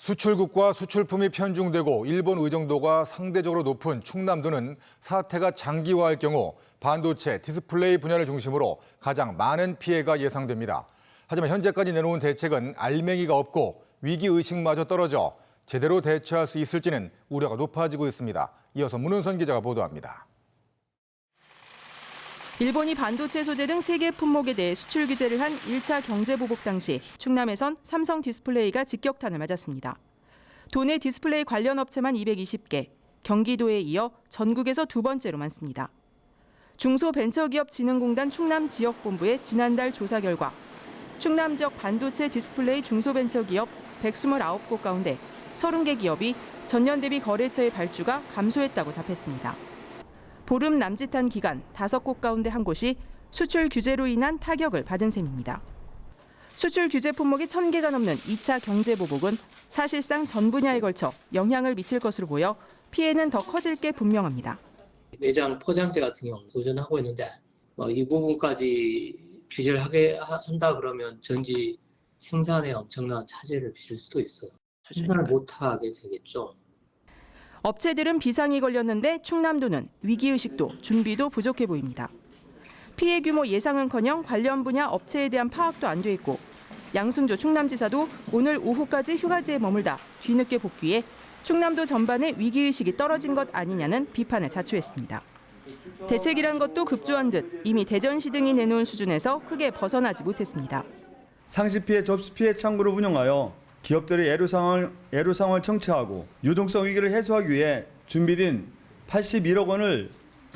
수출국과 수출품이 편중되고 일본 의존도가 상대적으로 높은 충남도는 사태가 장기화할 경우 반도체, 디스플레이 분야를 중심으로 가장 많은 피해가 예상됩니다. 하지만 현재까지 내놓은 대책은 알맹이가 없고 위기의식마저 떨어져 제대로 대처할 수 있을지는 우려가 높아지고 있습니다. 이어서 문은선 기자가 보도합니다. 일본이 반도체 소재 등 세계 품목에 대해 수출 규제를 한 1차 경제보복 당시 충남에선 삼성 디스플레이가 직격탄을 맞았습니다. 도내 디스플레이 관련 업체만 220개, 경기도에 이어 전국에서 두 번째로 많습니다. 중소벤처기업진흥공단 충남지역본부의 지난달 조사 결과 충남 지역 반도체 디스플레이 중소벤처기업 129곳 가운데 30개 기업이 전년 대비 거래처의 발주가 감소했다고 답했습니다. 보름 남짓한 기간 5곳 가운데 한 곳이 수출 규제로 인한 타격을 받은 셈입니다. 수출 규제 품목이 1,000개가 넘는 2차 경제보복은 사실상 전 분야에 걸쳐 영향을 미칠 것으로 보여 피해는 더 커질 게 분명합니다. 매장 포장재 같은 경우는 도전하고 있는데 이 부분까지 규제를 하게 한다 그러면 전지 생산에 엄청난 차질을 빚을 수도 있어요. 생산을 못하게 되겠죠. 업체들은 비상이 걸렸는데 충남도는 위기의식도 준비도 부족해 보입니다. 피해 규모 예상은커녕 관련 분야 업체에 대한 파악도 안 돼 있고 양승조 충남지사도 오늘 오후까지 휴가지에 머물다 뒤늦게 복귀해 충남도 전반의 위기의식이 떨어진 것 아니냐는 비판을 자초했습니다. 대책이란 것도 급조한 듯 이미 대전시 등이 내놓은 수준에서 크게 벗어나지 못했습니다. 상시 피해, 접수 피해 창구를 운영하여 기업들의 애로사항을 청취하고 유동성 위기를 해소하기 위해 준비된 81억 원을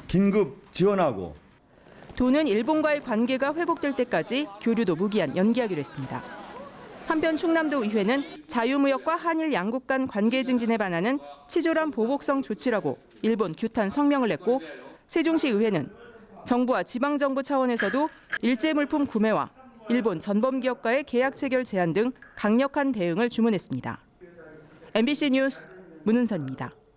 긴급 지원하고 도는 일본과의 관계가 회복될 때까지 교류도 무기한 연기하기로 했습니다. 한편 충남도 의회는 자유무역과 한일 양국 간 관계 증진에 반하는 치졸한 보복성 조치라고 일본 규탄 성명을 냈고 세종시 의회는 정부와 지방정부 차원에서도 일제 물품 구매와 일본 전범기업과의 계약 체결 제한 등 강력한 대응을 주문했습니다. MBC 뉴스 문은선입니다.